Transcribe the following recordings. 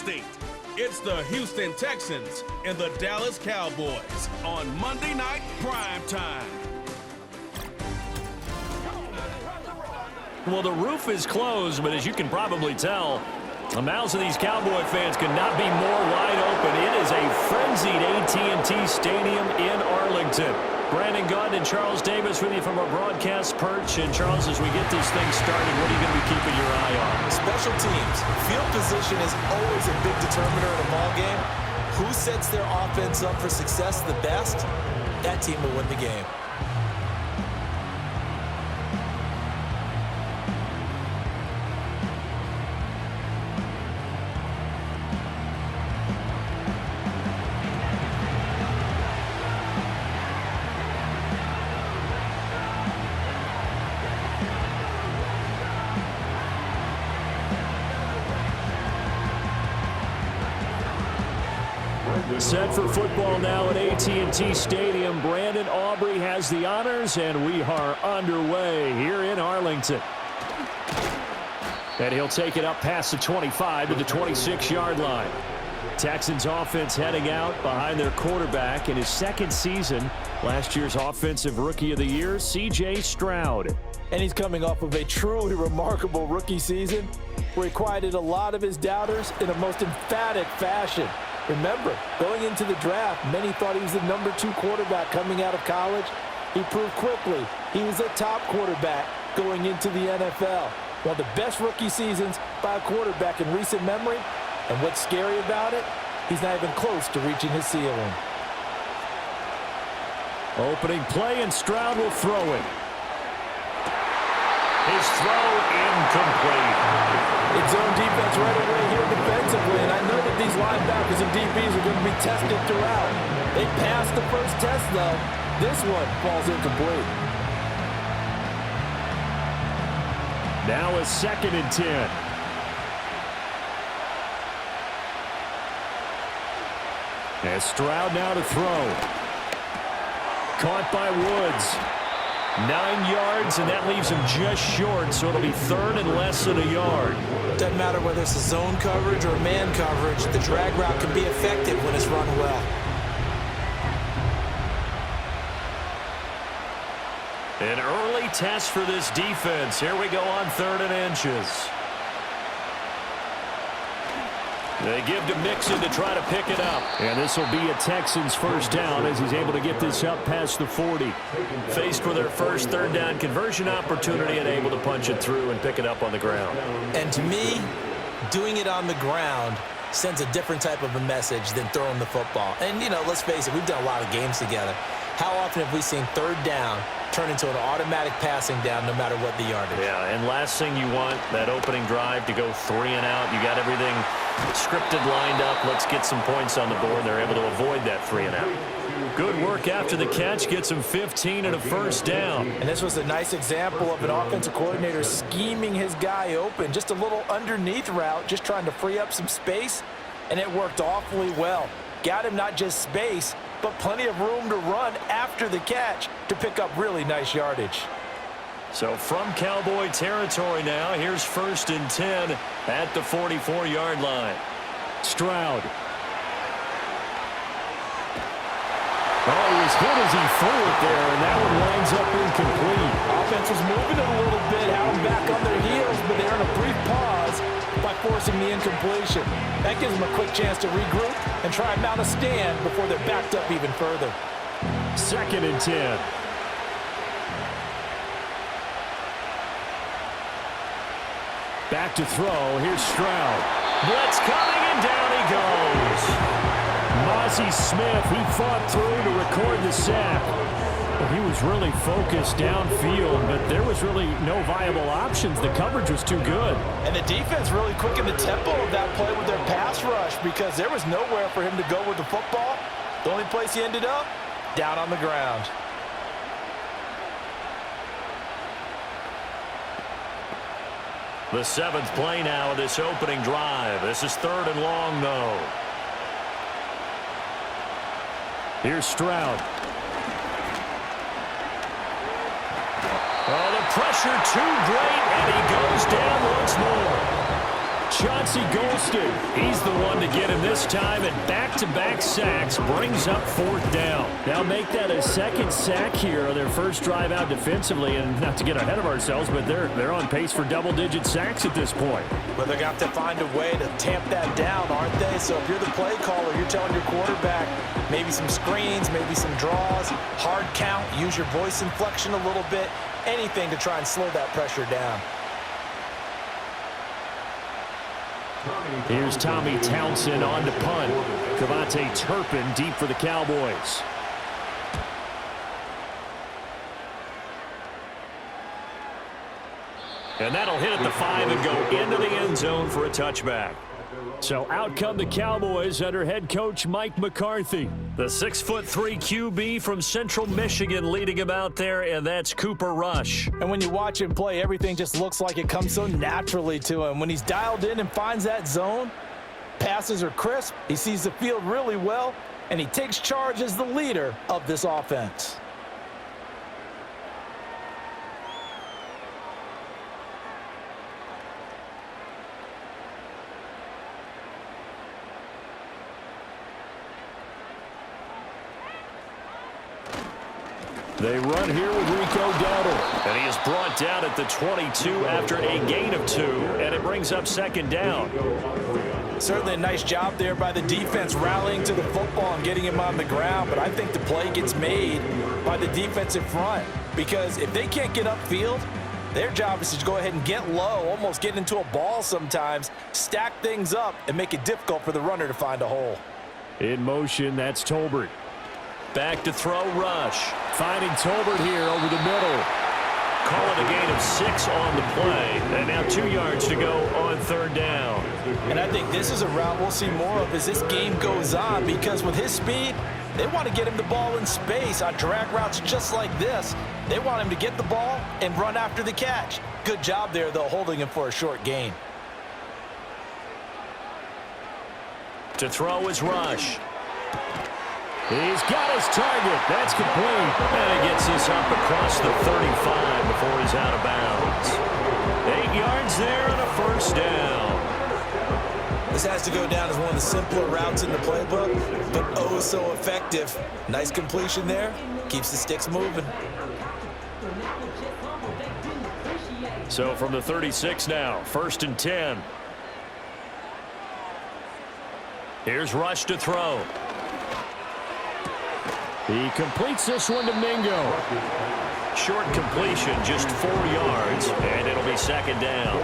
State. It's the Houston Texans and the Dallas Cowboys on Monday Night Prime Time. Well, the roof is closed, but as you can probably tell, the mouths of these Cowboy fans could not be more wide open. It is a frenzied AT&T Stadium in Arlington. Brandon Gaudin and Charles Davis with you from our broadcast perch. And, Charles, as we get this thing started, what are you going to be keeping your eye on? Special teams. Field position is always a big determiner in a ball game. Who sets their offense up for success the best, that team will win the game. Set for football now at AT&T Stadium. Brandon Aubrey has the honors, and we are underway here in Arlington. And he'll take it up past the 25 to the 26-yard line. Texans offense heading out behind their quarterback in his second season. Last year's Offensive Rookie of the Year, C.J. Stroud. And he's coming off of a truly remarkable rookie season where he quieted a lot of his doubters in a most emphatic fashion. Remember, going into the draft, many thought he was the number 2 quarterback coming out of college. He proved quickly he was a top quarterback going into the NFL. One of the best rookie seasons by a quarterback in recent memory. And what's scary about it, he's not even close to reaching his ceiling. Opening play, and Stroud will throw it. His throw incomplete. It's zone defense right away here defensively, and I know that these linebackers and DBs are going to be tested throughout. They passed the first test, though. This one falls incomplete. Now a 2nd and 10. And Stroud now to throw. Caught by Woods. 9 yards, and that leaves him just short, so it'll be 3rd and less than a yard. Doesn't matter whether it's a zone coverage or man coverage, the drag route can be effective when it's run well. An early test for this defense. Here we go on 3rd and inches. They give to Mixon to try to pick it up. And this will be a Texans first down as he's able to get this up past the 40. Faced with their first 3rd down conversion opportunity and able to punch it through and pick it up on the ground. And to me, doing it on the ground sends a different type of a message than throwing the football. And, you know, let's face it, we've done a lot of games together. How often have we seen 3rd down turn into an automatic passing down no matter what the yardage? Yeah, and last thing you want, that opening drive to go 3 and out. You got everything scripted, lined up. Let's get some points on the board. They're able to avoid that 3 and out. Good work after the catch. Gets him 15 and a first down. And this was a nice example of an offensive coordinator scheming his guy open. Just a little underneath route, just trying to free up some space, and it worked awfully well. Got him not just space, but plenty of room to run after the catch to pick up really nice yardage. So from Cowboy territory now, here's 1st and 10 at the 44-yard line. Stroud. Oh, he was hit as he threw it there, and that one winds up incomplete. Offense was moving it a little bit, having back on their heels, but they're in a brief pause by forcing the incompletion. That gives them a quick chance to regroup and try and mount a stand before they're backed up even further. 2nd and 10. Back to throw. Here's Stroud. Blitz coming, and down he goes. Mozzie Smith, he fought through to record the sack. He was really focused downfield, but there was really no viable options. The coverage was too good. And the defense really quickened the tempo of that play with their pass rush because there was nowhere for him to go with the football. The only place he ended up, down on the ground. The 7th play now of this opening drive. This is 3rd and long, though. Here's Stroud. Oh, the pressure too great, and he goes down once more. Chauncey Golston, he's the one to get him this time, and back-to-back sacks brings up 4th down. Now make that a 2nd sack here on their first drive out defensively, and not to get ahead of ourselves, but they're on pace for double-digit sacks at this point. Well, they're going to have to find a way to tamp that down, aren't they? So if you're the play caller, you're telling your quarterback maybe some screens, maybe some draws, hard count, use your voice inflection a little bit, anything to try and slow that pressure down. Here's Tommy Townsend on to punt. Cavante Turpin deep for the Cowboys. And that'll hit at the 5 and go into the end zone for a touchback. So out come the Cowboys under head coach Mike McCarthy. The 6'3" QB from Central Michigan leading him out there, and that's Cooper Rush. And when you watch him play, everything just looks like it comes so naturally to him. When he's dialed in and finds that zone, passes are crisp, he sees the field really well, and he takes charge as the leader of this offense. They run here with Rico Dowdle. And he is brought down at the 22 after a gain of 2, and it brings up 2nd down. Certainly a nice job there by the defense rallying to the football and getting him on the ground, but I think the play gets made by the defensive front because if they can't get upfield, their job is to go ahead and get low, almost get into a ball sometimes, stack things up, and make it difficult for the runner to find a hole. In motion, that's Tolbert. Back to throw, Rush. Finding Tolbert here over the middle. Call it a gain of 6 on the play. And now 2 yards to go on 3rd down. And I think this is a route we'll see more of as this game goes on because with his speed, they want to get him the ball in space on drag routes just like this. They want him to get the ball and run after the catch. Good job there, though, holding him for a short gain. To throw is Rush. He's got his target. That's complete. And he gets this up across the 35 before he's out of bounds. 8 yards there and a 1st down. This has to go down as one of the simpler routes in the playbook, but oh so effective. Nice completion there. Keeps the sticks moving. So from the 36 now, 1st and 10. Here's Rush to throw. He completes this one to Mingo. Short completion, just 4 yards, and it'll be 2nd down.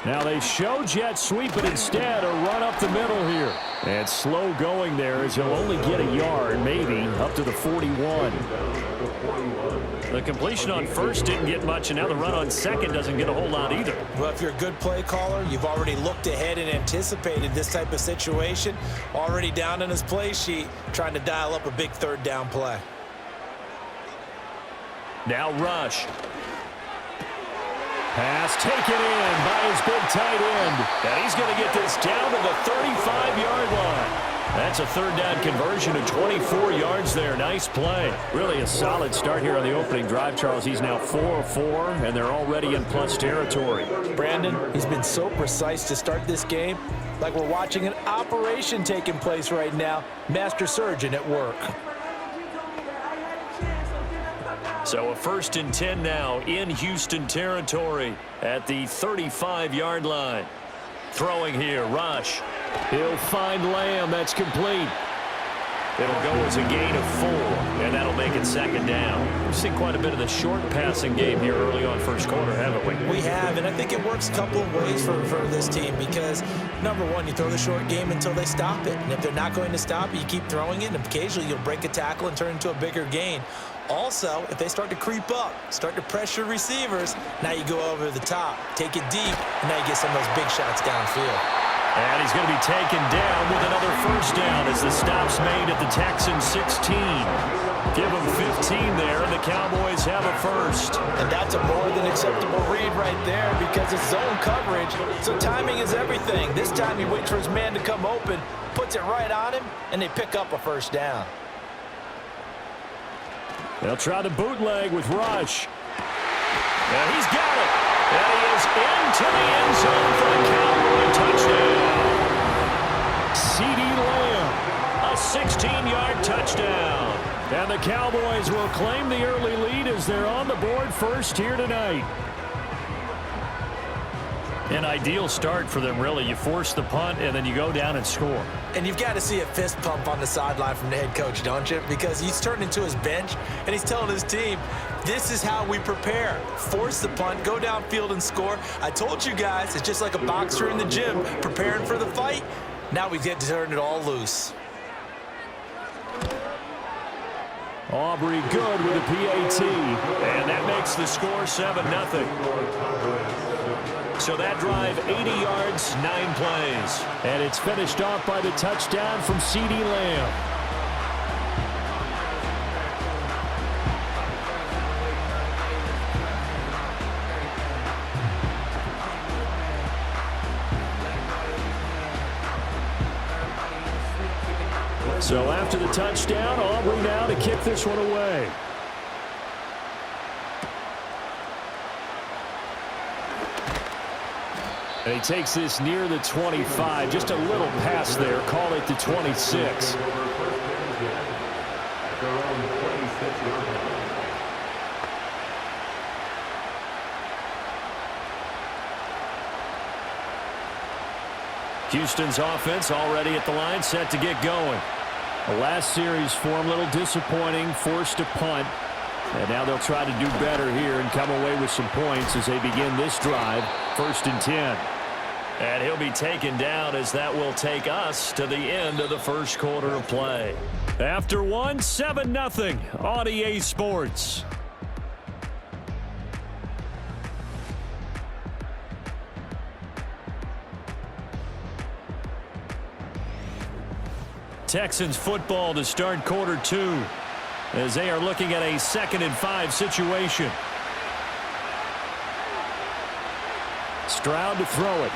Now they show jet sweep, but instead a run up the middle here. And slow going there as he'll only get a yard, maybe, up to the 41. The completion on 1st didn't get much, and now the run on 2nd doesn't get a whole lot either. Well, if you're a good play caller, you've already looked ahead and anticipated this type of situation. Already down in his play sheet, trying to dial up a big 3rd down play. Now Rush. Pass taken in by his big tight end. And he's going to get this down to the 35-yard line. That's a 3rd down conversion of 24 yards there. Nice play. Really a solid start here on the opening drive, Charles. He's now 4-4, and they're already in plus territory. Brandon, he's been so precise to start this game, like we're watching an operation taking place right now. Master surgeon at work. So a 1st and 10 now in Houston territory at the 35-yard line. Throwing here, Rush. He'll find Lamb. That's complete. It'll go as a gain of 4, and that'll make it 2nd down. We've seen quite a bit of the short passing game here early on 1st quarter, haven't we? We have, and I think it works a couple of ways for this team because, number one, you throw the short game until they stop it. And if they're not going to stop it, you keep throwing it, and occasionally you'll break a tackle and turn into a bigger gain. Also, if they start to creep up, start to pressure receivers, now you go over the top, take it deep, and now you get some of those big shots downfield. And he's going to be taken down with another first down as the stop's made at the Texans 16. Give them 15 there, and the Cowboys have a first. And that's a more than acceptable read right there because it's zone coverage, so timing is everything. This time he waits for his man to come open, puts it right on him, and they pick up a first down. They'll try the bootleg with Rush. And he's got it. And he is into the end zone for the Cowboy touchdown. C.D. Lamb, a 16-yard touchdown. And the Cowboys will claim the early lead as they're on the board first here tonight. An ideal start for them, really. You force the punt, and then you go down and score. And you've got to see a fist pump on the sideline from the head coach, don't you? Because he's turned into his bench, and he's telling his team, this is how we prepare. Force the punt, go downfield and score. I told you guys, it's just like a boxer in the gym preparing for the fight. Now we get to turn it all loose. Aubrey good with a PAT, and that makes the score 7-0. So that drive, 80 yards, 9 plays. And it's finished off by the touchdown from C.D. Lamb. So after the touchdown, Aubrey now to kick this one away. And he takes this near the 25. Just a little pass there. Call it the 26. Houston's offense already at the line, set to get going. The last series form a little disappointing, forced a punt. And now they'll try to do better here and come away with some points as they begin this drive. 1st and 10. And he'll be taken down as that will take us to the end of the first quarter of play. After one, 7-0 on EA Sports. Texans football to start quarter 2 as they are looking at a 2nd and 5 situation. Stroud to throw it.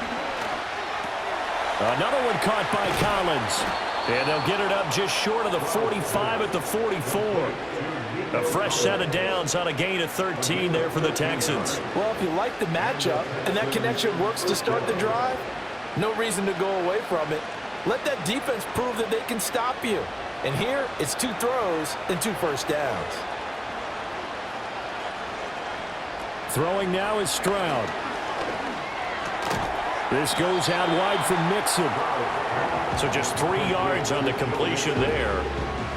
Another one caught by Collins. And they'll get it up just short of the 45 at the 44. A fresh set of downs on a gain of 13 there for the Texans. Well, if you like the matchup and that connection works to start the drive, no reason to go away from it. Let that defense prove that they can stop you. And here, it's 2 throws and 2 first downs. Throwing now is Stroud. This goes out wide from Mixon. So just 3 yards on the completion there.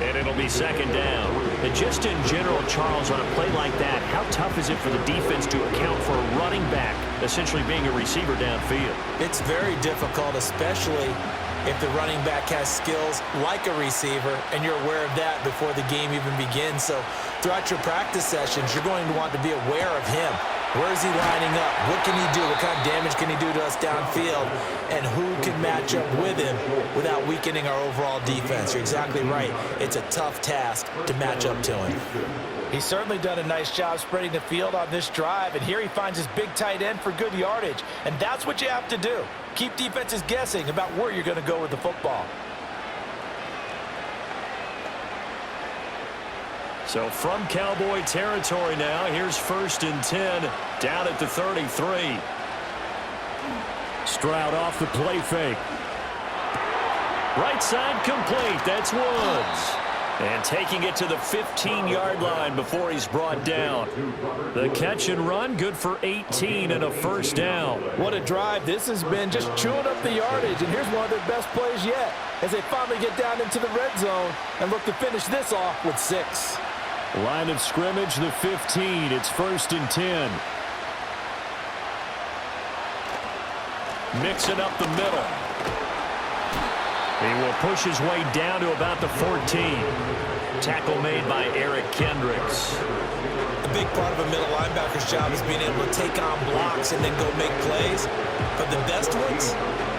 And it'll be 2nd down. And just in general, Charles, on a play like that, how tough is it for the defense to account for a running back essentially being a receiver downfield? It's very difficult, especially if the running back has skills like a receiver, and you're aware of that before the game even begins. So throughout your practice sessions, you're going to want to be aware of him. Where is he lining up? What can he do? What kind of damage can he do to us downfield? And who can match up with him without weakening our overall defense? You're exactly right. It's a tough task to match up to him. He's certainly done a nice job spreading the field on this drive, and here he finds his big tight end for good yardage. And that's what you have to do. Keep defenses guessing about where you're going to go with the football. So from Cowboy territory now, here's 1st and 10 down at the 33. Stroud off the play fake. Right side complete. That's Woods. And taking it to the 15-yard line before he's brought down. The catch and run, good for 18 and a first down. What a drive this has been, just chewing up the yardage. And here's one of their best plays yet as they finally get down into the red zone and look to finish this off with 6. Line of scrimmage, the 15. It's 1st and 10. Mixing up the middle. He will push his way down to about the 14. Tackle made by Eric Kendricks. A big part of a middle linebacker's job is being able to take on blocks and then go make plays. But the best ones,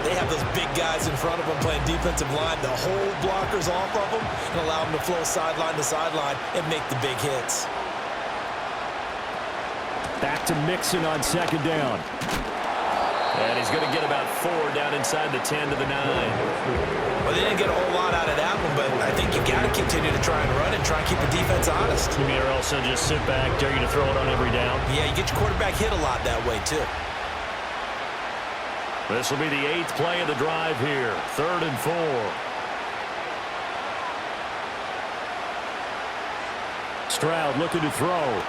they have those big guys in front of them playing defensive line to hold blockers off of them and allow them to flow sideline to sideline and make the big hits. Back to Mixon on second down. And he's going to get about 4 down inside the 10 to the 9. Well, they didn't get a whole lot out of that one, but I think you've got to continue to try and run and try and keep the defense honest. You mean or else they'll just sit back, dare you to throw it on every down? Yeah, you get your quarterback hit a lot that way, too. This will be the 8th play of the drive here. 3rd and 4. Stroud looking to throw.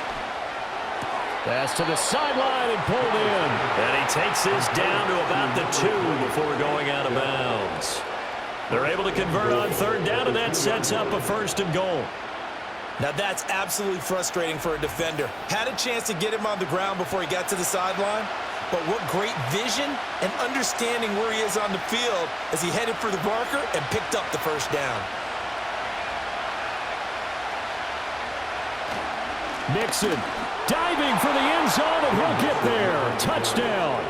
Pass to the sideline and pulled in. And he takes this down to about the 2 before going out of bounds. They're able to convert on 3rd down, and that sets up a 1st and goal. Now that's absolutely frustrating for a defender. Had a chance to get him on the ground before he got to the sideline, but what great vision and understanding where he is on the field as he headed for the marker and picked up the 1st down. Mixon diving for the end zone, and he'll get there. Touchdown.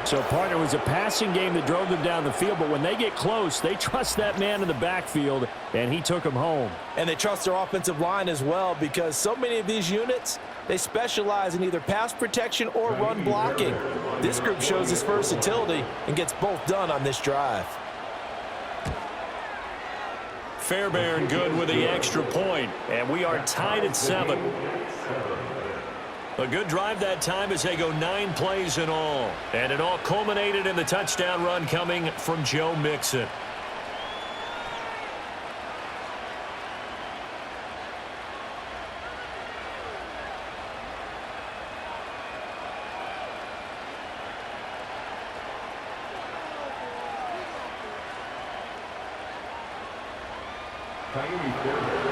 So, partner, it was a passing game that drove them down the field, but when they get close, they trust that man in the backfield, and he took him home. And they trust their offensive line as well, because so many of these units, they specialize in either pass protection or run blocking. This group shows its versatility and gets both done on this drive. Fairbairn good with the extra point, and we are tied at 7. A good drive that time as they go 9 plays in all. And it all culminated in the touchdown run coming from Joe Mixon.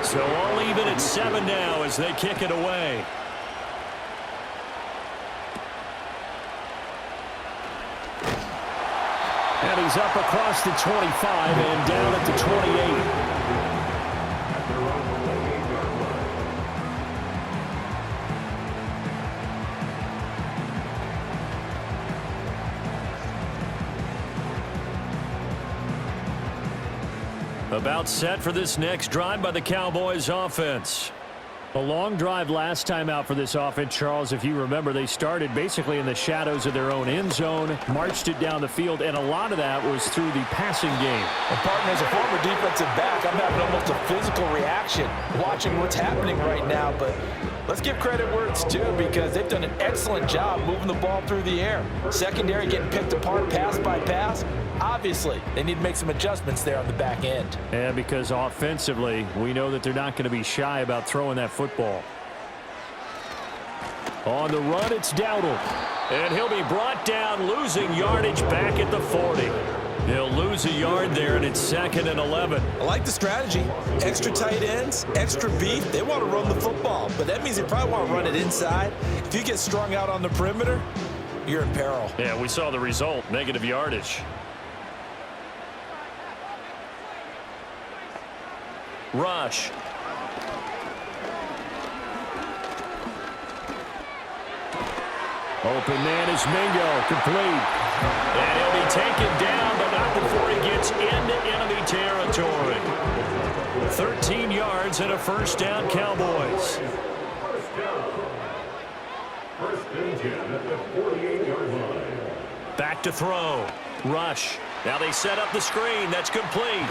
So all even at 7 now as they kick it away. And he's up across the 25 and down at the 28. About set for this next drive by the Cowboys offense. A long drive last time out for this offense, Charles. If you remember, they started basically in the shadows of their own end zone, marched it down the field, and a lot of that was through the passing game. And, partner, as a former defensive back, I'm having almost a physical reaction watching what's happening right now. But let's give credit where it's due, because they've done an excellent job moving the ball through the air. Secondary getting picked apart pass by pass. Obviously, they need to make some adjustments there on the back end. Yeah, because offensively, we know that they're not going to be shy about throwing that football. On the run, it's Dowdle. And he'll be brought down, losing yardage back at the 40. He'll lose a yard there, and it's 2nd and 11. I like the strategy. Extra tight ends, extra beef. They want to run the football, but that means they probably want to run it inside. If you get strung out on the perimeter, you're in peril. Yeah, we saw the result, negative yardage. Rush. Open man is Mingo, complete. And he'll be taken down, but not before he gets into enemy territory. 13 yards and a 1st down, Cowboys. Back to throw. Rush. Now they set up the screen. That's complete.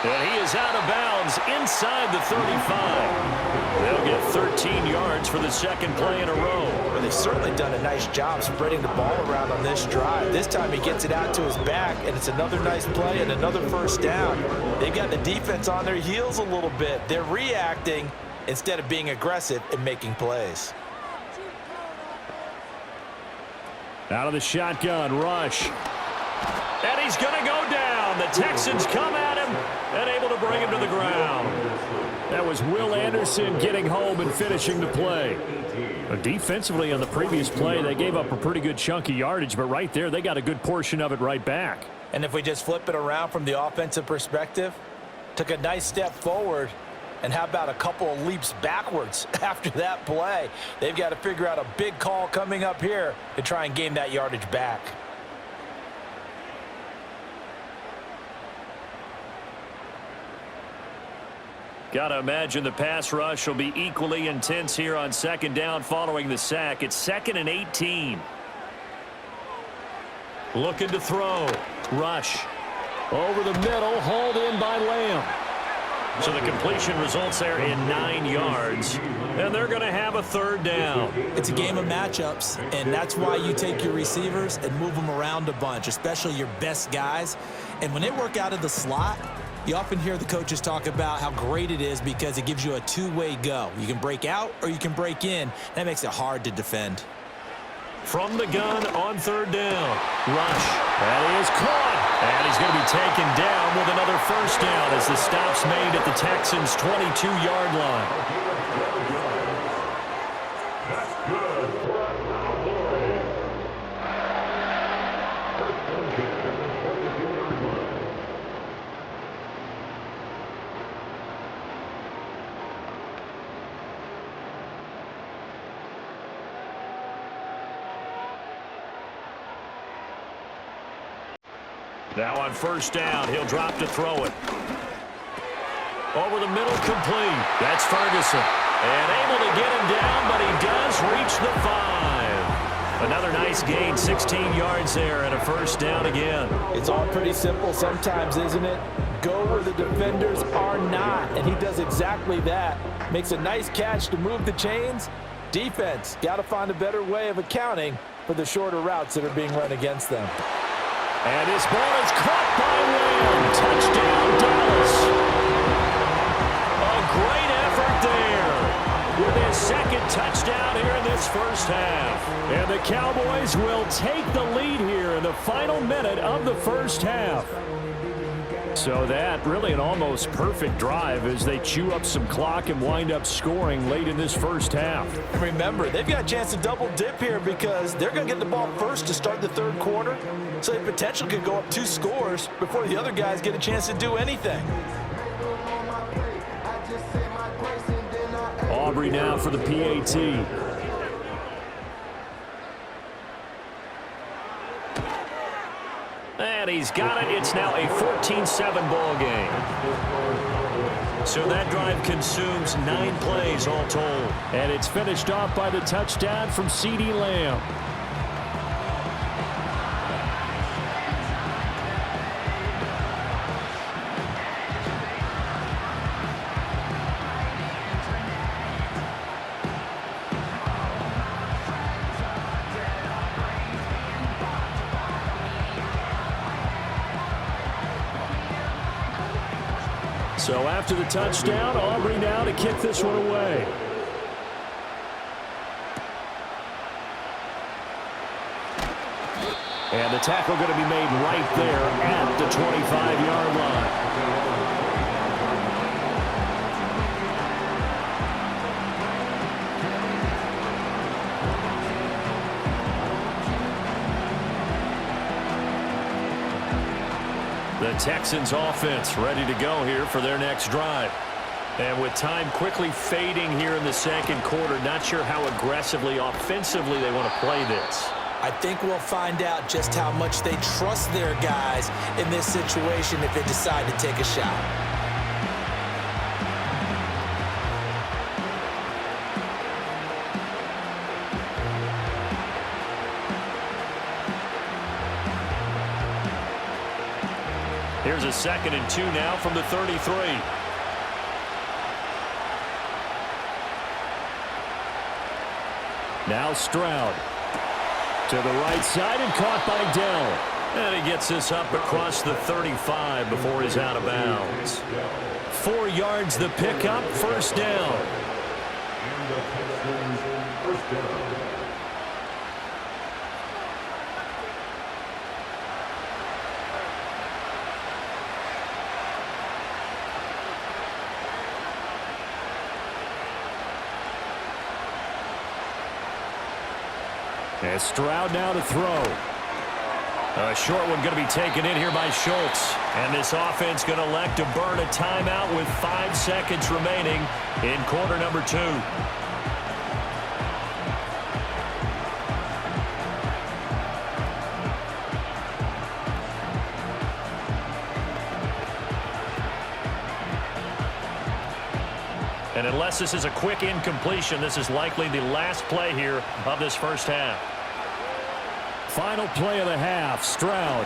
And he is out of bounds inside the 35. They'll get 13 yards for the 2nd play in a row. Well, they've certainly done a nice job spreading the ball around on this drive. This time he gets it out to his back, and it's another nice play and another 1st down. They've got the defense on their heels a little bit. They're reacting instead of being aggressive and making plays. Out of the shotgun, Rush. And he's going to go down. The Texans come at him and able to bring him to the ground. That was Will Anderson getting home and finishing the play. Defensively on the previous play, they gave up a pretty good chunk of yardage, but right there, they got a good portion of it right back. And if we just flip it around from the offensive perspective, took a nice step forward, and how about a couple of leaps backwards after that play? They've got to figure out a big call coming up here to try and gain that yardage back. Got to imagine the pass rush will be equally intense here on second down following the sack. It's 2nd and 18. Looking to throw. Rush. Over the middle, hauled in by Lamb. So the completion results there in 9 yards. And they're going to have a 3rd down. It's a game of matchups, and that's why you take your receivers and move them around a bunch, especially your best guys. And when they work out of the slot, you often hear the coaches talk about how great it is because it gives you a two-way go. You can break out or you can break in. That makes it hard to defend. From the gun on 3rd down. Rush. That is caught. And he's going to be taken down with another 1st down as the stop's made at the Texans' 22-yard line. Now on 1st down, he'll drop to throw it. Over the middle, complete. That's Ferguson. And able to get him down, but he does reach the 5. Another nice gain, 16 yards there, and a 1st down again. It's all pretty simple sometimes, isn't it? Go where the defenders are not, and he does exactly that. Makes a nice catch to move the chains. Defense, got to find a better way of accounting for the shorter routes that are being run against them. And his ball is caught by Lamb. Touchdown, Dallas. A great effort there with his 2nd touchdown here in this 1st half. And the Cowboys will take the lead here in the final minute of the 1st half. So that really an almost perfect drive as they chew up some clock and wind up scoring late in this 1st half. And remember, they've got a chance to double dip here because they're going to get the ball first to start the 3rd quarter. So they potentially could go up 2 scores before the other guys get a chance to do anything. Aubrey now for the PAT. And he's got it. It's now a 14-7 ball game. So that drive consumes 9 plays all told. And it's finished off by the touchdown from CeeDee Lamb. So after the touchdown, Aubrey now to kick this one away. And the tackle going to be made right there at the 25-yard line. The Texans offense ready to go here for their next drive. And with time quickly fading here in the 2nd quarter, not sure how aggressively, offensively they want to play this. I think we'll find out just how much they trust their guys in this situation if they decide to take a shot. Here's a 2nd and 2 now from the 33. Now Stroud to the right side and caught by Dell. And he gets this up across the 35 before he's out of bounds. 4 yards the pickup, 1st down. And Stroud now to throw. A short one going to be taken in here by Schultz. And this offense going to elect to burn a timeout with 5 seconds remaining in quarter number 2. And unless this is a quick incompletion, this is likely the last play here of this first half. Final play of the half, Stroud.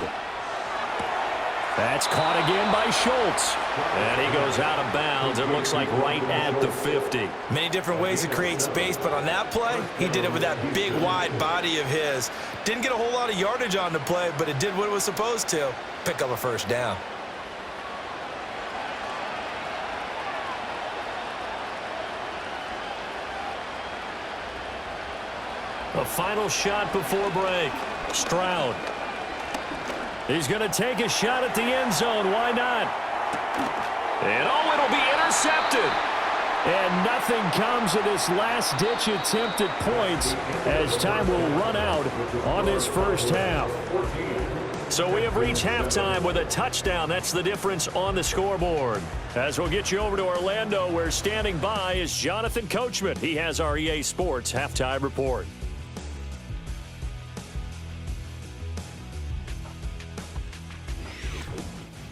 That's caught again by Schultz. And he goes out of bounds. It looks like right at the 50. Many different ways to create space, but on that play, he did it with that big, wide body of his. Didn't get a whole lot of yardage on the play, but it did what it was supposed to. Pick up a first down. A final shot before break. Stroud. He's going to take a shot at the end zone. Why not? And oh, it'll be intercepted. And nothing comes of this last-ditch attempt at points as time will run out on this first half. So we have reached halftime with a touchdown. That's the difference on the scoreboard. As we'll get you over to Orlando, where standing by is Jonathan Coachman. He has our EA Sports halftime report.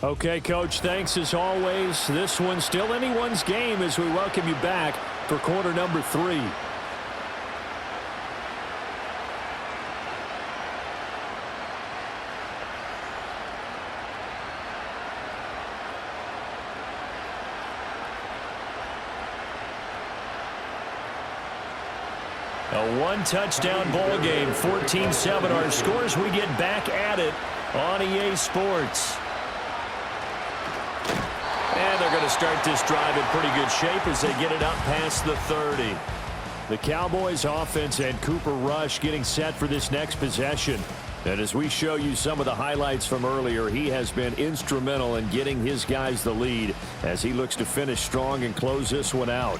Okay, Coach, thanks as always. This one's still anyone's game as we welcome you back for quarter number 3. A one-touchdown ball game, 14-7 our scores. We get back at it on EA Sports. And they're going to start this drive in pretty good shape as they get it up past the 30. The Cowboys offense and Cooper Rush getting set for this next possession. And as we show you some of the highlights from earlier, he has been instrumental in getting his guys the lead as he looks to finish strong and close this one out.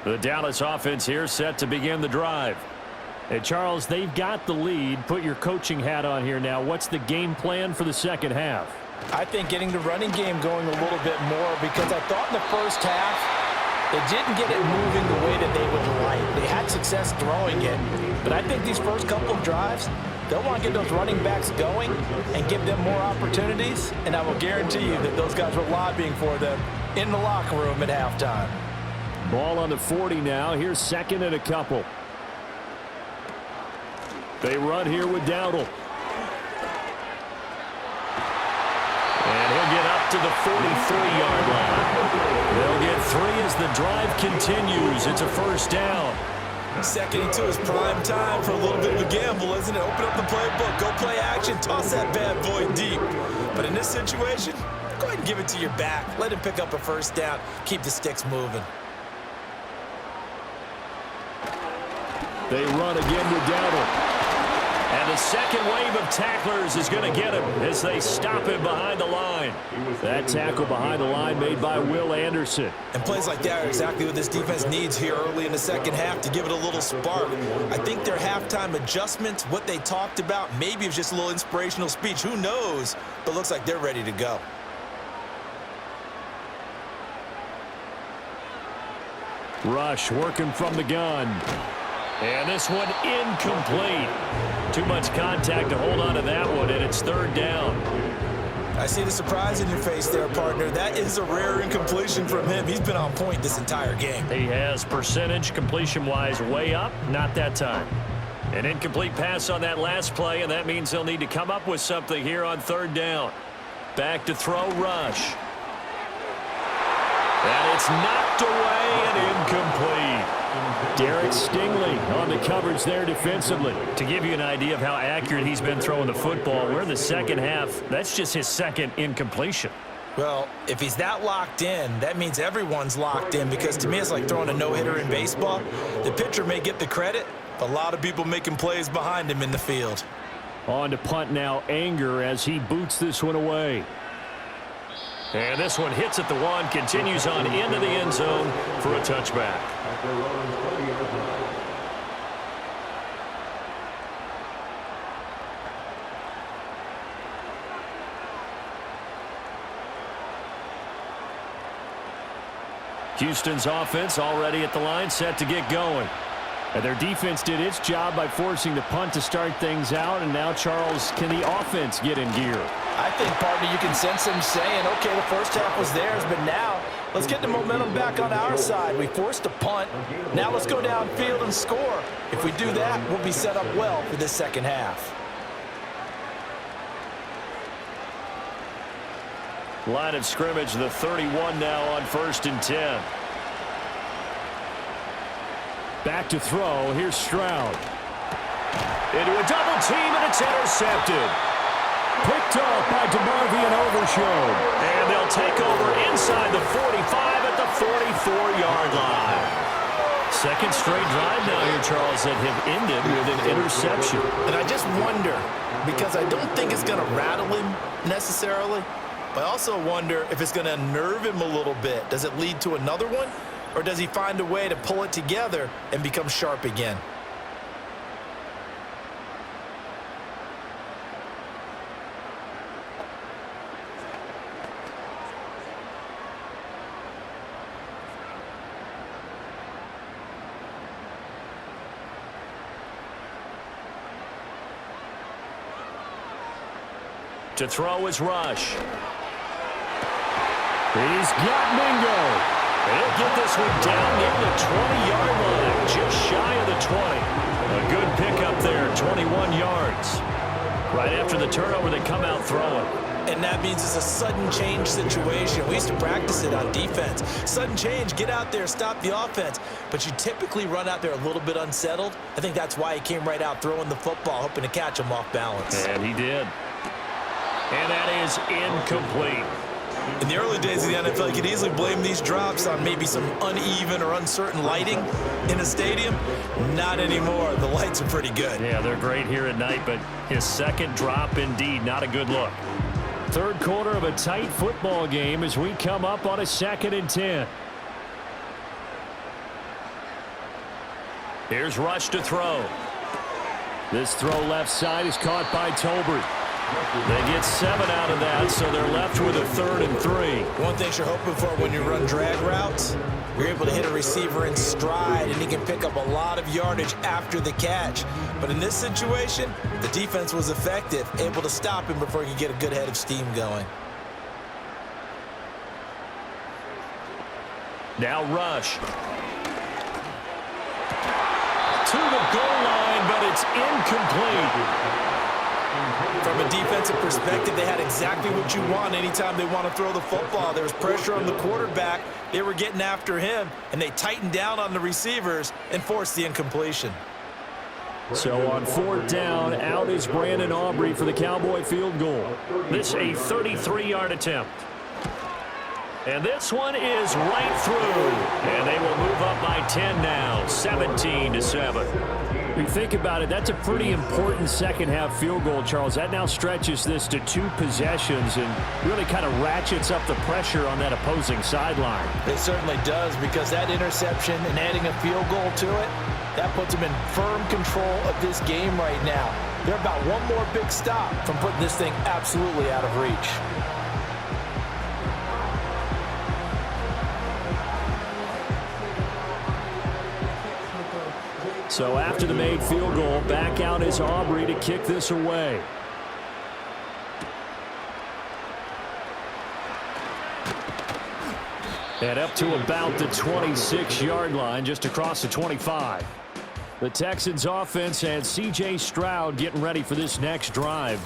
The Dallas offense here set to begin the drive. And Charles, they've got the lead. Put your coaching hat on here now. What's the game plan for the second half? I think getting the running game going a little bit more, because I thought in the first half they didn't get it moving the way that they would like. They had success throwing it, but I think these first couple of drives, they'll want to get those running backs going and give them more opportunities, and I will guarantee you that those guys were lobbying for them in the locker room at halftime. Ball on the 40 now. Here's second and a couple. They run here with Dowdle. And he'll get up to the 43-yard line. They'll get 3 as the drive continues. It's a first down. Second and 2 is prime time for a little bit of a gamble, isn't it? Open up the playbook, go play action, toss that bad boy deep. But in this situation, go ahead and give it to your back. Let him pick up a first down. Keep the sticks moving. They run again with Dowdle. And the second wave of tacklers is going to get him as they stop him behind the line. That tackle behind the line made by Will Anderson. And plays like that are exactly what this defense needs here early in the second half to give it a little spark. I think their halftime adjustments, what they talked about, maybe it was just a little inspirational speech. Who knows? But looks like they're ready to go. Rush working from the gun. And this one incomplete. Too much contact to hold on to that one, and it's third down. I see the surprise in your face there, partner. That is a rare incompletion from him. He's been on point this entire game. He has percentage completion-wise way up, not that time. An incomplete pass on that last play, and that means they'll need to come up with something here on third down. Back to throw, Rush. And it's knocked away and incomplete. Derek Stingley on the coverage there defensively. To give you an idea of how accurate he's been throwing the football, we're in the second half. That's just his second incompletion. Well, if he's that locked in, that means everyone's locked in, because to me it's like throwing a no-hitter in baseball. The pitcher may get the credit, but a lot of people making plays behind him in the field. On to punt now, Anger, as he boots this one away. And this one hits at the one, continues on into the end zone for a touchback. Houston's offense already at the line, set to get going. And their defense did its job by forcing the punt to start things out. And now, Charles, can the offense get in gear? I think, partner, you can sense him saying, okay, the first half was theirs, but now let's get the momentum back on our side. We forced a punt. Now let's go downfield and score. If we do that, we'll be set up well for this second half. Line of scrimmage, the 31 now on 1st and 10. Back to throw. Here's Stroud. Into a double team, and it's intercepted. Picked up by DeMarvion Overshown. And they'll take over inside the 45 at the 44-yard line. Second straight drive now here, Charles, that have ended with an interception. And I just wonder, because I don't think it's going to rattle him necessarily, but I also wonder if it's going to unnerve him a little bit. Does it lead to another one? Or does he find a way to pull it together and become sharp again? To throw is Rush. He's got Mingo. He'll get this one down near the 20-yard line, just shy of the 20. A good pickup there, 21 yards. Right after the turnover, they come out throwing. And that means it's a sudden change situation. We used to practice it on defense. Sudden change, get out there, stop the offense. But you typically run out there a little bit unsettled. I think that's why he came right out throwing the football, hoping to catch him off balance. And he did. And that is incomplete. In the early days of the NFL, you could easily blame these drops on maybe some uneven or uncertain lighting in a stadium. Not anymore. The lights are pretty good. Yeah, they're great here at night, but his second drop, indeed, not a good look. Third quarter of a tight football game as we come up on a 2nd and 10. Here's Rush to throw. This throw left side is caught by Tolbert. They get 7 out of that, so they're left with a 3rd and 3. One thing you're hoping for when you run drag routes, you're able to hit a receiver in stride, and he can pick up a lot of yardage after the catch. But in this situation, the defense was effective, able to stop him before he could get a good head of steam going. Now Rush. To the goal line, but it's incomplete. From a defensive perspective, they had exactly what you want anytime they want to throw the football. There was pressure on the quarterback. They were getting after him, and they tightened down on the receivers and forced the incompletion. So on 4th down, out is Brandon Aubrey for the Cowboy field goal. This a 33-yard attempt. And this one is right through. And they will move up by 10 now, 17-7. If you think about it, that's a pretty important second-half field goal, Charles. That now stretches this to 2 possessions and really kind of ratchets up the pressure on that opposing sideline. It certainly does, because that interception and adding a field goal to it, that puts them in firm control of this game right now. They're about one more big stop from putting this thing absolutely out of reach. So after the made field goal, back out is Aubrey to kick this away. And up to about the 26-yard line, just across the 25. The Texans offense and C.J. Stroud getting ready for this next drive.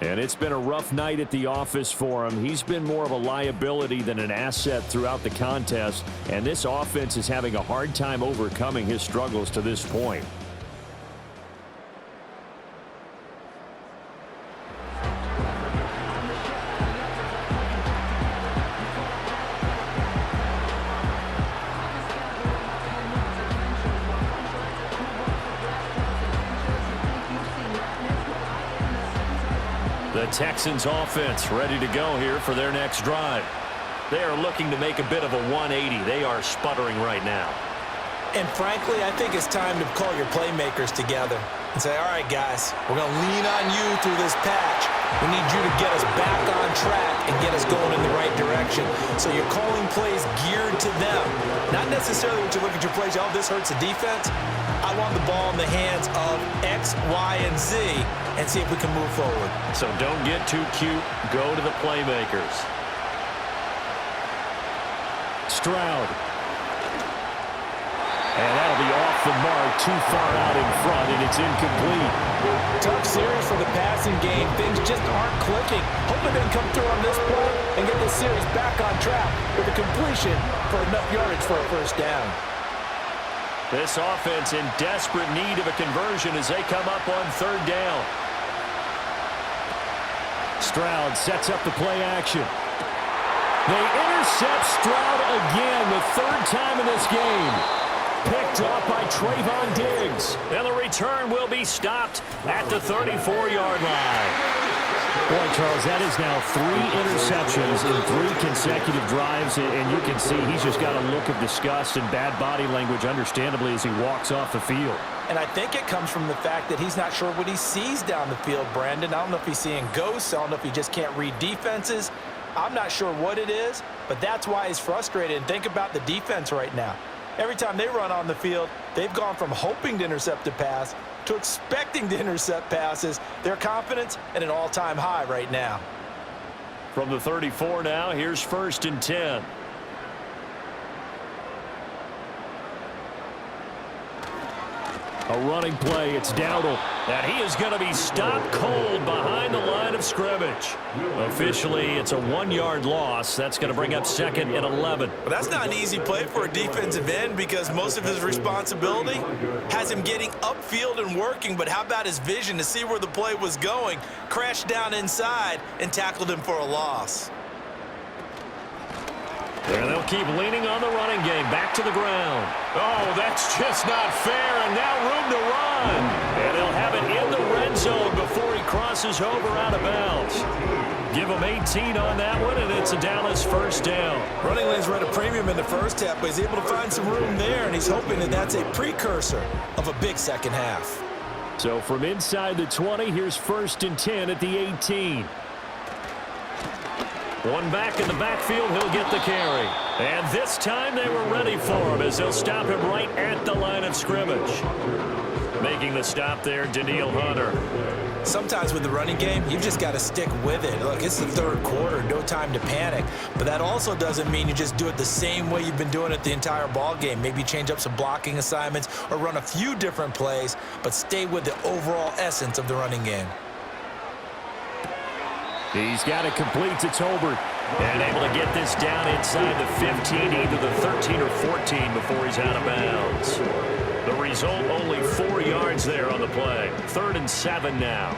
And it's been a rough night at the office for him. He's been more of a liability than an asset throughout the contest. And this offense is having a hard time overcoming his struggles to this point. The Texans offense ready to go here for their next drive. They are looking to make a bit of a 180. They are sputtering right now. And frankly, I think it's time to call your playmakers together and say, all right, guys, we're going to lean on you through this patch. We need you to get us back on track and get us going in the right direction. So you're calling plays geared to them. Not necessarily when you look at your plays, oh, this hurts the defense. I want the ball in the hands of X, Y, and Z and see if we can move forward. So don't get too cute. Go to the playmakers. Stroud. And that'll be off the mark, too far out in front, and it's incomplete. Tough series for the passing game. Things just aren't clicking. Hoping they can come through on this play and get this series back on track with a completion for enough yardage for a first down. This offense in desperate need of a conversion as they come up on third down. Stroud sets up the play action. They intercept Stroud again, the third time in this game. Picked off by Trayvon Diggs. And the return will be stopped at the 34-yard line. Boy, Charles, that is now 3 interceptions in 3 consecutive drives, and you can see he's just got a look of disgust and bad body language, understandably, as he walks off the field. And I think it comes from the fact that he's not sure what he sees down the field, Brandon. I don't know if he's seeing ghosts. I don't know if he just can't read defenses. I'm not sure what it is, but that's why he's frustrated. And think about the defense right now. Every time they run on the field, they've gone from hoping to intercept a pass to expecting to intercept passes. Their confidence at an all-time high right now. From the 34 now, here's 1st and 10. A running play, it's Dowdle. And he is going to be stopped cold behind the line of scrimmage. Officially, it's a 1-yard loss. That's going to bring up 2nd and 11. Well, that's not an easy play for a defensive end because most of his responsibility has him getting upfield and working. But how about his vision to see where the play was going, crashed down inside, and tackled him for a loss. And they'll keep leaning on the running game. Back to the ground. Oh, that's just not fair. And now room to run. And he'll have it in the red zone before he crosses over out of bounds. Give him 18 on that one, and it's a Dallas first down. Running lanes were at a premium in the first half, but he's able to find some room there, and he's hoping that that's a precursor of a big second half. So from inside the 20, here's 1st and 10 at the 18. One back in the backfield, he'll get the carry. And this time they were ready for him as they'll stop him right at the line of scrimmage. Making the stop there, Danielle Hunter. Sometimes with the running game, you've just got to stick with it. Look, it's the third quarter, no time to panic. But that also doesn't mean you just do it the same way you've been doing it the entire ball game. Maybe change up some blocking assignments or run a few different plays, but stay with the overall essence of the running game. He's got it complete to Tolbert. And able to get this down inside the 15, either the 13 or 14 before he's out of bounds. The result, only 4 yards there on the play. 3rd and 7 now.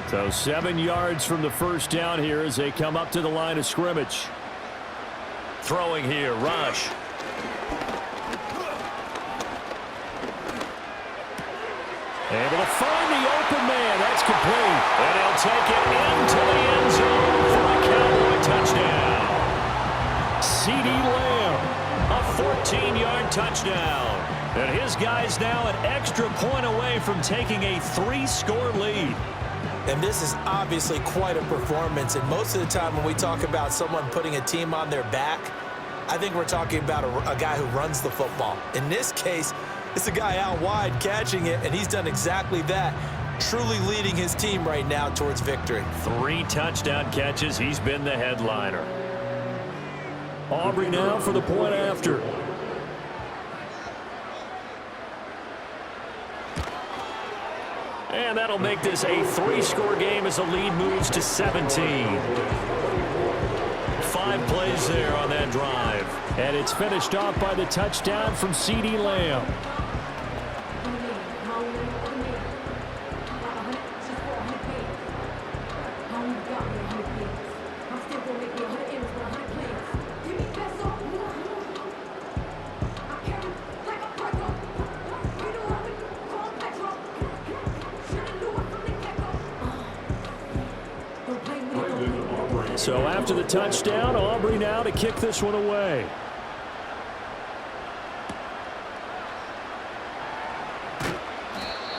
So 7 yards from the first down here as they come up to the line of scrimmage. Throwing here, Rush. Able to find the open man. That's complete. And he'll take it into the end zone for a Cowboy touchdown. CeeDee Lamb, a 14-yard touchdown. And his guy's now an extra point away from taking a 3-score lead. And this is obviously quite a performance. And most of the time when we talk about someone putting a team on their back, I think we're talking about a guy who runs the football. In this case, it's a guy out wide catching it, and he's done exactly that, truly leading his team right now towards victory. 3 touchdown catches. He's been the headliner. Aubrey now for the point after. And that'll make this a 3-score game as the lead moves to 17. 5 plays there on that drive. And it's finished off by the touchdown from CeeDee Lamb. So after the touchdown, Aubrey now to kick this one away.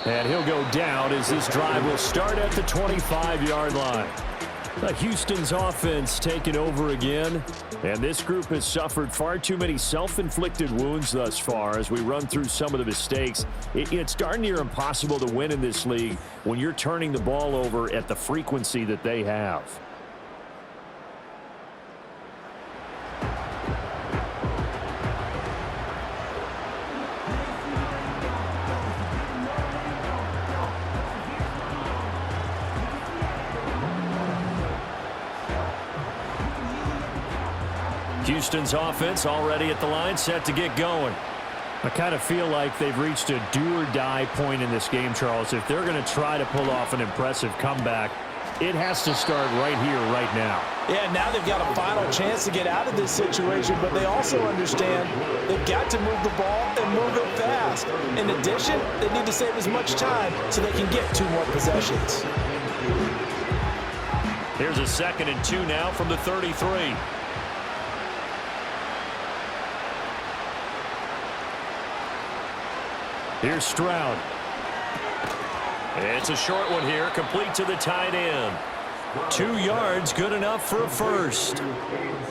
And he'll go down as this drive will start at the 25-yard line. Houston's offense taking over again, and this group has suffered far too many self-inflicted wounds thus far as we run through some of the mistakes. It's darn near impossible to win in this league when you're turning the ball over at the frequency that they have. Houston's offense already at the line, set to get going. I kind of feel like they've reached a do-or-die point in this game, Charles. If they're going to try to pull off an impressive comeback, it has to start right here, right now. Yeah, now they've got a final chance to get out of this situation, but they also understand they've got to move the ball and move it fast. In addition, they need to save as much time so they can get 2 more possessions. Here's a 2nd and 2 now from the 33. Here's Stroud. It's a short one here, complete to the tight end. 2 yards, good enough for a first.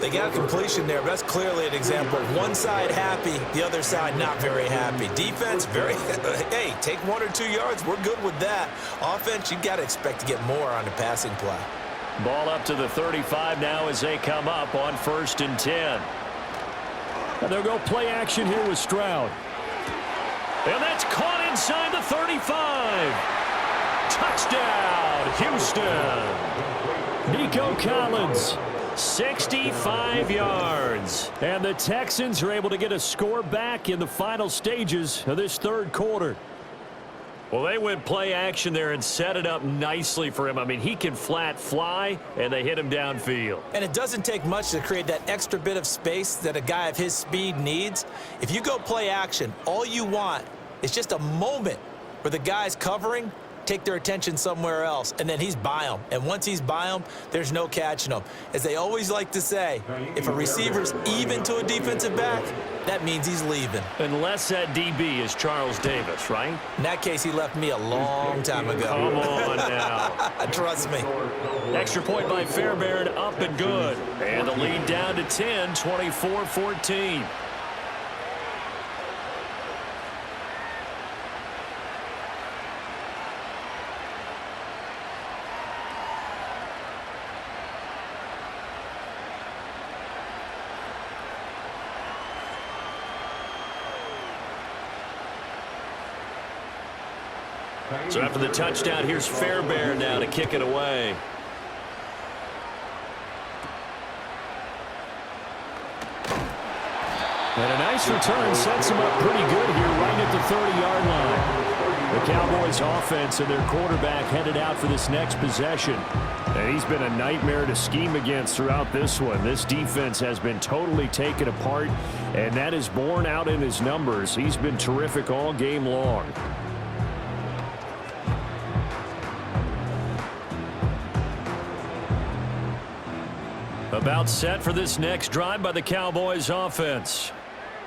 They got a completion there. That's clearly an example of one side happy, the other side not very happy. Defense, very, hey, take 1 or 2 yards. We're good with that. Offense, you got to expect to get more on the passing play. Ball up to the 35 now as they come up on 1st and 10. And they'll go play action here with Stroud. And that's caught inside the 35. Touchdown, Houston. Nico Collins, 65 yards. And the Texans are able to get a score back in the final stages of this 3rd quarter. Well, they went play action there and set it up nicely for him. I mean, he can flat fly, and they hit him downfield. And it doesn't take much to create that extra bit of space that a guy of his speed needs. If you go play action, all you want is just a moment where the guy's covering, take their attention somewhere else, and then he's by them. And once he's by them, there's no catching them. As they always like to say, if a receiver's even to a defensive back, that means he's leaving. Unless that DB is Charles Davis, right? In that case, he left me a long time ago. Come on now. Trust me. Extra point by Fairbairn, up and good. And the lead down to 10, 24-14. So after the touchdown, here's Fairbairn now to kick it away. And a nice return sets him up pretty good here right at the 30-yard line. The Cowboys offense and their quarterback headed out for this next possession. And he's been a nightmare to scheme against throughout this one. This defense has been totally taken apart, and that is borne out in his numbers. He's been terrific all game long. About set for this next drive by the Cowboys offense.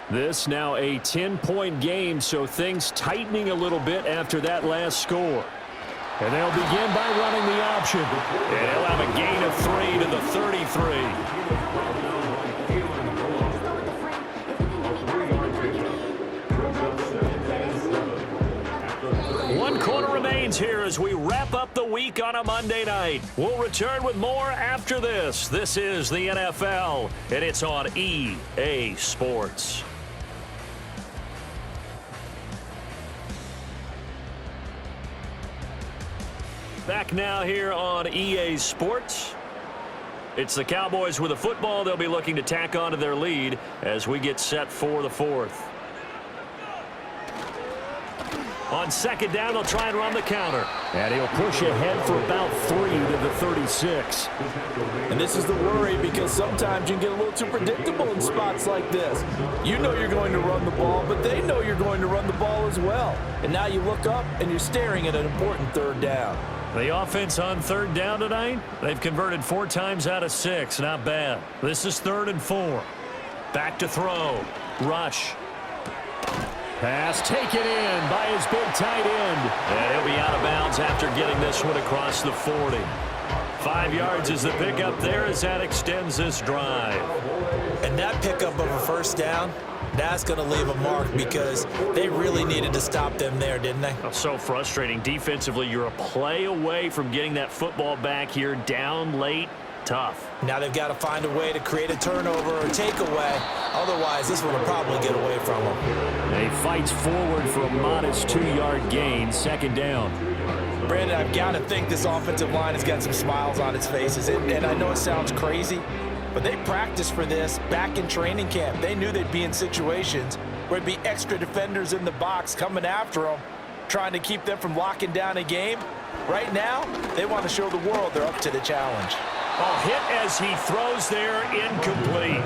This now a 10-point game, so things tightening a little bit after that last score. And they'll begin by running the option. And he'll have a gain of 3 to the 33. One quarter remains here as we wrap up the week on a Monday night. We'll return with more after this. This is the NFL, and it's on EA Sports. Back now here on EA Sports. It's the Cowboys with the football. They'll be looking to tack on to their lead as we get set for the 4th. On 2nd down, they'll try and run the counter. And he'll push ahead for about 3 to the 36. And this is the worry because sometimes you can get a little too predictable in spots like this. You know you're going to run the ball, but they know you're going to run the ball as well. And now you look up and you're staring at an important 3rd down. The offense on third down tonight, they've converted 4 times out of 6. Not bad. This is 3rd and 4. Back to throw. Rush. Pass taken in by his big tight end. And he'll be out of bounds after getting this one across the 40. 5 yards is the pickup there as that extends this drive. And that pickup of a first down, that's going to leave a mark because they really needed to stop them there, didn't they? Oh, so frustrating. Defensively, you're a play away from getting that football back here down late. Tough. Now they've got to find a way to create a turnover or takeaway. Otherwise, this one will probably get away from them. And he fights forward for a modest 2-yard gain, 2nd down. Brandon, I've got to think this offensive line has got some smiles on its faces. And I know it sounds crazy, but they practiced for this back in training camp. They knew they'd be in situations where there'd be extra defenders in the box coming after them, trying to keep them from locking down a game. Right now, they want to show the world they're up to the challenge. Oh, hit as he throws there, incomplete.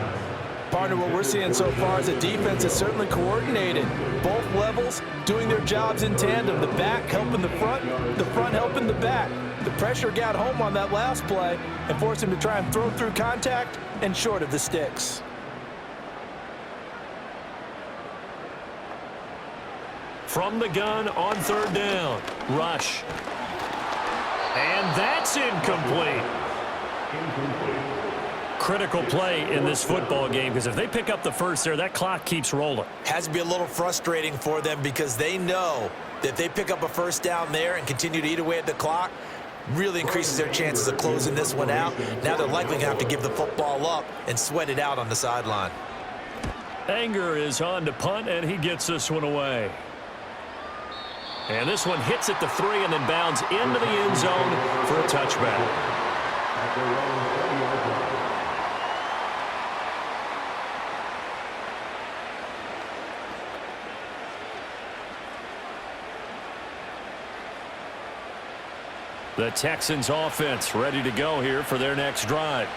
Partner, what we're seeing so far is a defense that's certainly coordinated. Both levels doing their jobs in tandem. The back helping the front helping the back. The pressure got home on that last play and forced him to try and throw through contact and short of the sticks. From the gun on 3rd down. Rush. And that's incomplete. Critical play in this football game because if they pick up the first there, that clock keeps rolling. Has to be a little frustrating for them because they know that if they pick up a first down there and continue to eat away at the clock, really increases their chances of closing this one out. Now they're likely going to have to give the football up and sweat it out on the sideline. Anger is on to punt, and he gets this one away. And this one hits at the 3 and then bounds into the end zone for a touchback. The Texans offense ready to go here for their next drive.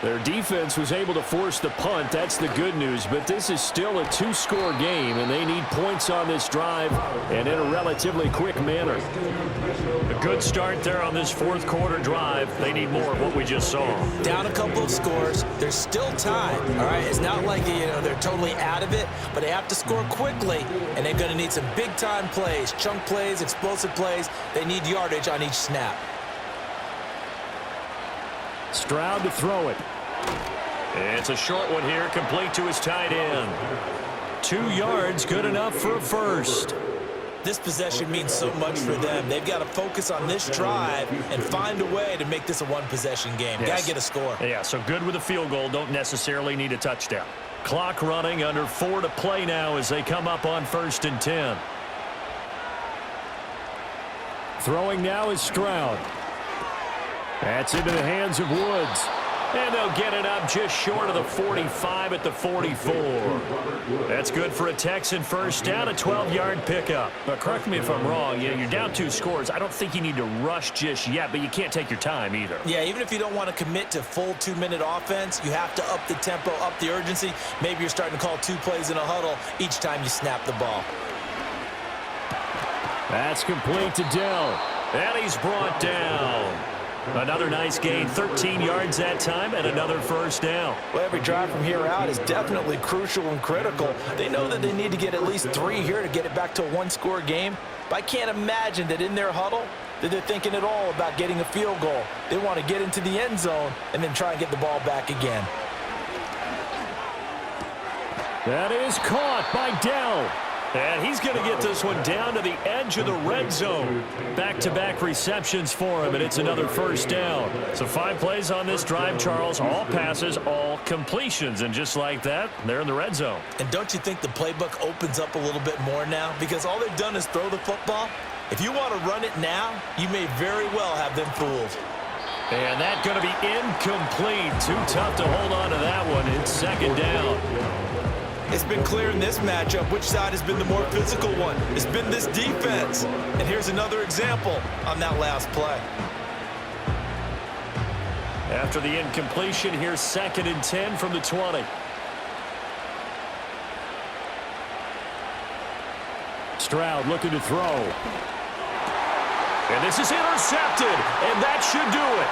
Their defense was able to force the punt. That's the good news. But this is still a 2-score game, and they need points on this drive and in a relatively quick manner. A good start there on this 4th quarter drive. They need more of what we just saw. Down a couple of scores. There's still time. All right, it's not like they're totally out of it, but they have to score quickly, and they're going to need some big-time plays, chunk plays, explosive plays. They need yardage on each snap. Stroud to throw it. It's a short one here, complete to his tight end. 2 yards, good enough for a first. This possession means so much for them. They've got to focus on this drive and find a way to make this a one-possession game. Yes. Got to get a score. Yeah, so good with a field goal. Don't necessarily need a touchdown. Clock running, under 4 to play now as they come up on 1st and 10. Throwing now is Stroud. That's into the hands of Woods. And they'll get it up just short of the 45 at the 44. That's good for a Texan first down, a 12-yard pickup. But correct me if I'm wrong, you're down 2 scores. I don't think you need to rush just yet, but you can't take your time either. Yeah, even if you don't want to commit to full 2-minute offense, you have to up the tempo, up the urgency. Maybe you're starting to call 2 plays in a huddle each time you snap the ball. That's complete to Dell. And he's brought down. Another nice gain, 13 yards that time, and another first down. Well, every drive from here out is definitely crucial and critical. They know that they need to get at least 3 here to get it back to a 1-score game. But I can't imagine that in their huddle that they're thinking at all about getting a field goal. They want to get into the end zone and then try and get the ball back again. That is caught by Dell. And he's going to get this one down to the edge of the red zone. Back-to-back receptions for him, and it's another first down. So 5 plays on this drive, Charles. All passes, all completions. And just like that, they're in the red zone. And don't you think the playbook opens up a little bit more now? Because all they've done is throw the football. If you want to run it now, you may very well have them fooled. And that's going to be incomplete. Too tough to hold on to that one. It's 2nd down. It's been clear in this matchup which side has been the more physical one. It's been this defense. And here's another example on that last play. After the incompletion, here's 2nd and 10 from the 20. Stroud looking to throw. And this is intercepted, and that should do it.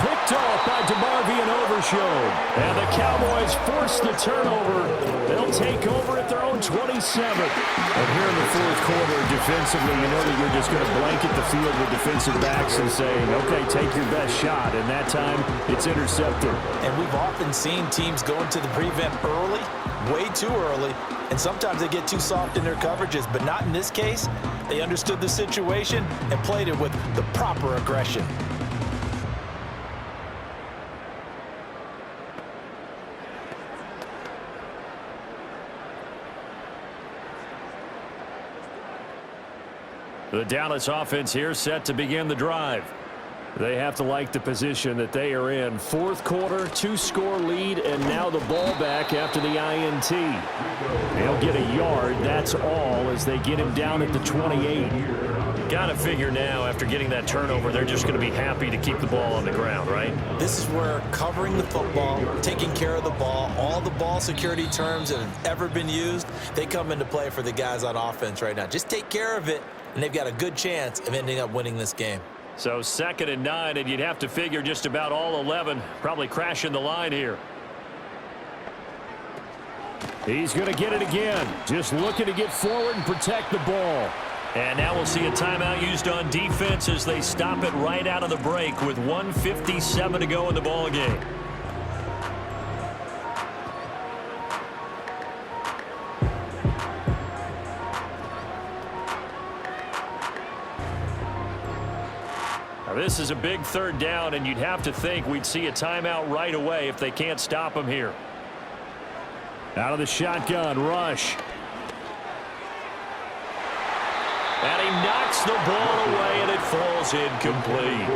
Picked off by DeMarvion Overshown. And the Cowboys force the turnover. They'll take over at their own 27. And here in the fourth quarter, defensively, you know that you're just going to blanket the field with defensive backs and saying, okay, take your best shot. And that time, it's intercepted. And we've often seen teams go into the prevent early, way too early, and sometimes they get too soft in their coverages, but not in this case. They understood the situation and played it with the proper aggression. The Dallas offense here set to begin the drive. They have to like the position that they are in. Fourth quarter, 2-score lead, and now the ball back after the INT. They'll get a yard, that's all, as they get him down at the 28. Got to figure now, after getting that turnover, they're just going to be happy to keep the ball on the ground, right? This is where covering the football, taking care of the ball, all the ball security terms that have ever been used, they come into play for the guys on offense right now. Just take care of it, and they've got a good chance of ending up winning this game. So 2nd and 9, and you'd have to figure just about all 11 probably crashing the line here. He's going to get it again. Just looking to get forward and protect the ball. And now we'll see a timeout used on defense as they stop it right out of the break with 1:57 to go in the ball game. This is a big 3rd down, and you'd have to think we'd see a timeout right away if they can't stop him here. Out of the shotgun, rush. And he knocks the ball away, and it falls incomplete.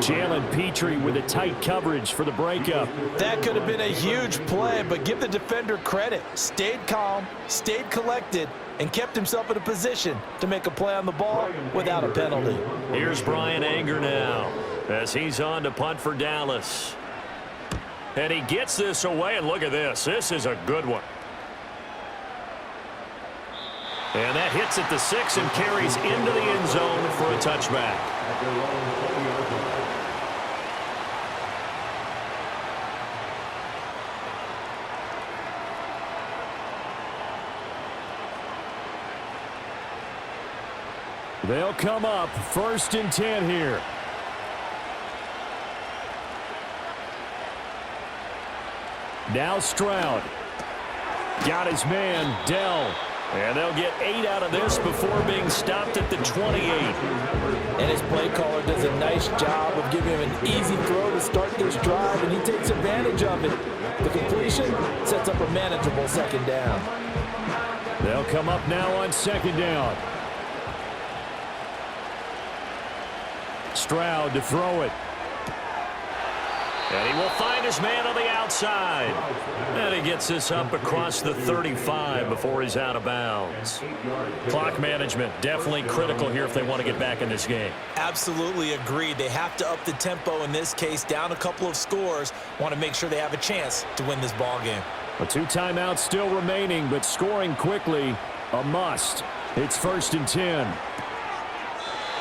Jalen Petrie with a tight coverage for the breakup. That could have been a huge play, but give the defender credit. Stayed calm, stayed collected, and kept himself in a position to make a play on the ball without a penalty. Here's Brian Anger now as he's on to punt for Dallas. And he gets this away, and look at this. This is a good one. And that hits at the 6 and carries into the end zone for a touchback. They'll come up 1st and 10 here. Now Stroud. Got his man, Dell. And they'll get 8 out of this before being stopped at the 28. And his play caller does a nice job of giving him an easy throw to start this drive, and he takes advantage of it. The completion sets up a manageable 2nd down. They'll come up now on 2nd down. Stroud to throw it. And he will find his man on the outside. And he gets this up across the 35 before he's out of bounds. Clock management definitely critical here if they want to get back in this game. Absolutely agreed. They have to up the tempo in this case, down a couple of scores. Want to make sure they have a chance to win this ball game. Well, 2 timeouts still remaining, but scoring quickly, a must. It's 1st and 10.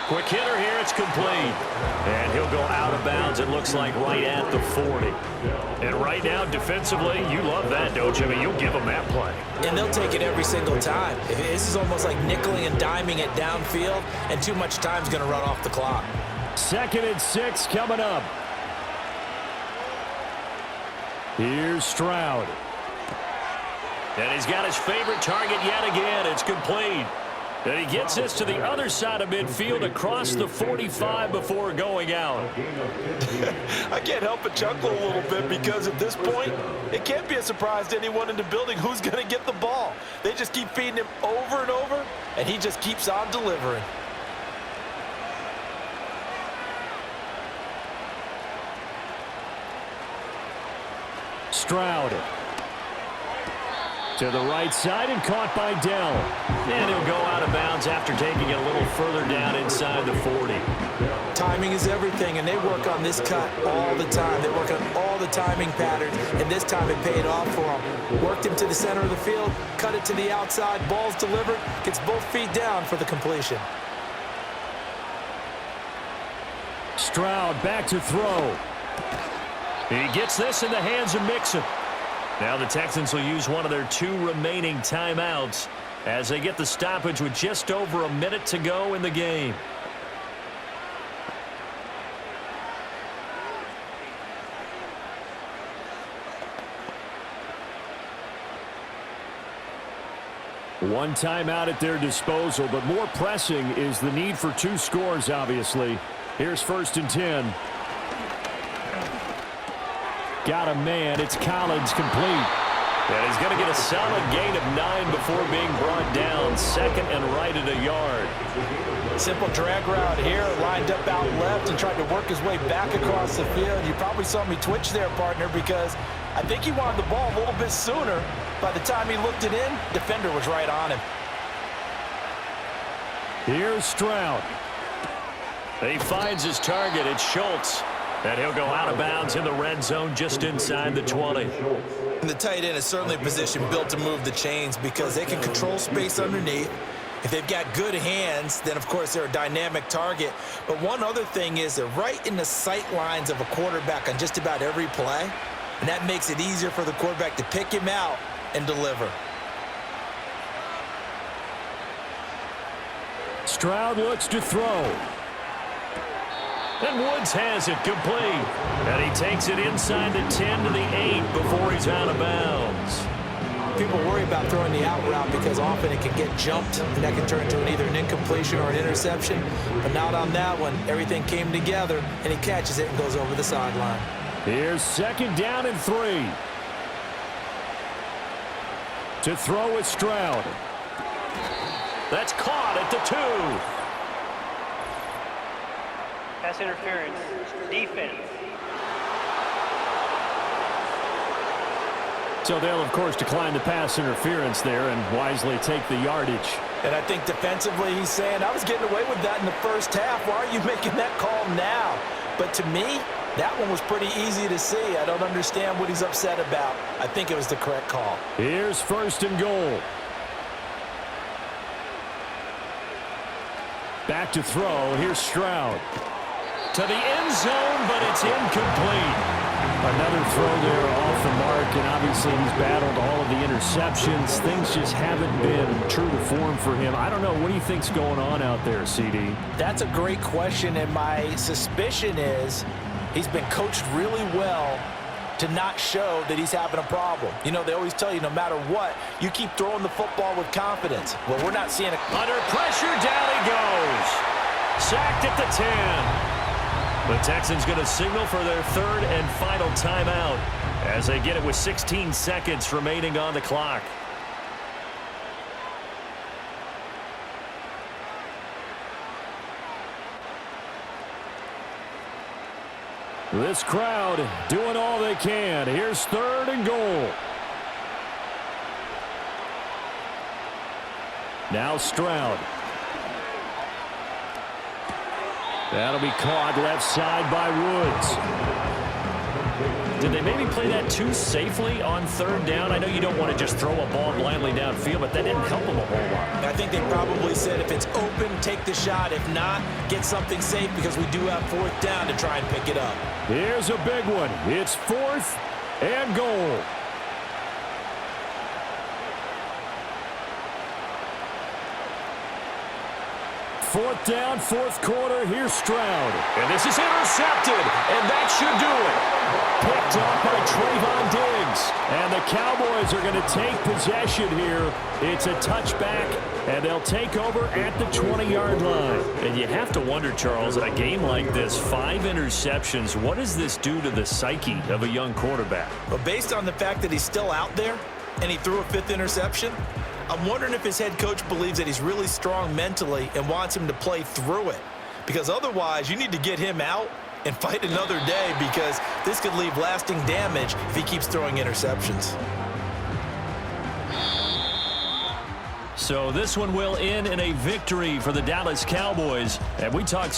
Quick hitter here, it's complete. And he'll go out of bounds, it looks like, right at the 40. And right now, defensively, you love that, don't you? I mean, you'll give them that play. And they'll take it every single time. This is almost like nickeling and diming it downfield, and too much time's going to run off the clock. 2nd and 6 coming up. Here's Stroud. And he's got his favorite target yet again. It's complete. And he gets this to the other side of midfield across the 45 before going out. I can't help but chuckle a little bit because at this point, it can't be a surprise to anyone in the building who's going to get the ball. They just keep feeding him over and over, and he just keeps on delivering. Stroud to the right side and caught by Dell. And he'll go out of bounds after taking it a little further down inside the 40. Timing is everything, and they work on this cut all the time. They work on all the timing patterns, and this time it paid off for them. Worked him to the center of the field, cut it to the outside, ball's delivered, gets both feet down for the completion. Stroud back to throw. He gets this in the hands of Mixon. Now the Texans will use one of their 2 remaining timeouts as they get the stoppage with just over a minute to go in the game. One timeout at their disposal, but more pressing is the need for 2 scores, obviously. Here's 1st and 10. Got a man. It's Collins, complete. And he's going to get a solid gain of 9 before being brought down. 2nd and right at a yard. Simple drag route here, lined up out left and tried to work his way back across the field. You probably saw me twitch there, partner, because I think he wanted the ball a little bit sooner. By the time he looked it in, defender was right on him. Here's Stroud. He finds his target. It's Schultz. And he'll go out of bounds in the red zone just inside the 20. And the tight end is certainly a position built to move the chains because they can control space underneath. If they've got good hands, then, of course, they're a dynamic target. But one other thing is they're right in the sight lines of a quarterback on just about every play. And that makes it easier for the quarterback to pick him out and deliver. Stroud looks to throw. And Woods has it complete. And he takes it inside the 10 to the 8 before he's out of bounds. People worry about throwing the out route because often it can get jumped, and that can turn into either an incompletion or an interception. But not on that one. Everything came together, and he catches it and goes over the sideline. Here's 2nd down and 3. To throw is Stroud. That's caught at the 2. Pass interference. Defense. So they'll, of course, decline the pass interference there and wisely take the yardage. And I think defensively he's saying, I was getting away with that in the first half. Why are you making that call now? But to me, that one was pretty easy to see. I don't understand what he's upset about. I think it was the correct call. Here's 1st and goal. Back to throw. Here's Stroud. To the end zone, but it's incomplete. Another throw there off the mark, and obviously he's battled all of the interceptions. Things just haven't been true to form for him. I don't know. What do you think's going on out there, CD? That's a great question, and my suspicion is he's been coached really well to not show that he's having a problem. You know, they always tell you no matter what, you keep throwing the football with confidence. Well, we're not seeing it. Under pressure, down he goes. Sacked at the 10. The Texans going to signal for their 3rd and final timeout as they get it with 16 seconds remaining on the clock. This crowd doing all they can. Here's 3rd and goal. Now Stroud. That'll be caught left side by Woods. Did they maybe play that too safely on 3rd down? I know you don't want to just throw a ball blindly downfield, but that didn't help them a whole lot. I think they probably said if it's open, take the shot. If not, get something safe because we do have 4th down to try and pick it up. Here's a big one. It's 4th and goal. Fourth down, 4th quarter. Here's Stroud. And this is intercepted, and that should do it. Picked up by Trayvon Diggs. And the Cowboys are going to take possession here. It's a touchback, and they'll take over at the 20-yard line. And you have to wonder, Charles, a game like this, 5 interceptions, what does this do to the psyche of a young quarterback? Well, based on the fact that he's still out there and he threw a 5th interception, I'm wondering if his head coach believes that he's really strong mentally and wants him to play through it. Because otherwise, you need to get him out and fight another day because this could leave lasting damage if he keeps throwing interceptions. So this one will end in a victory for the Dallas Cowboys. And we talked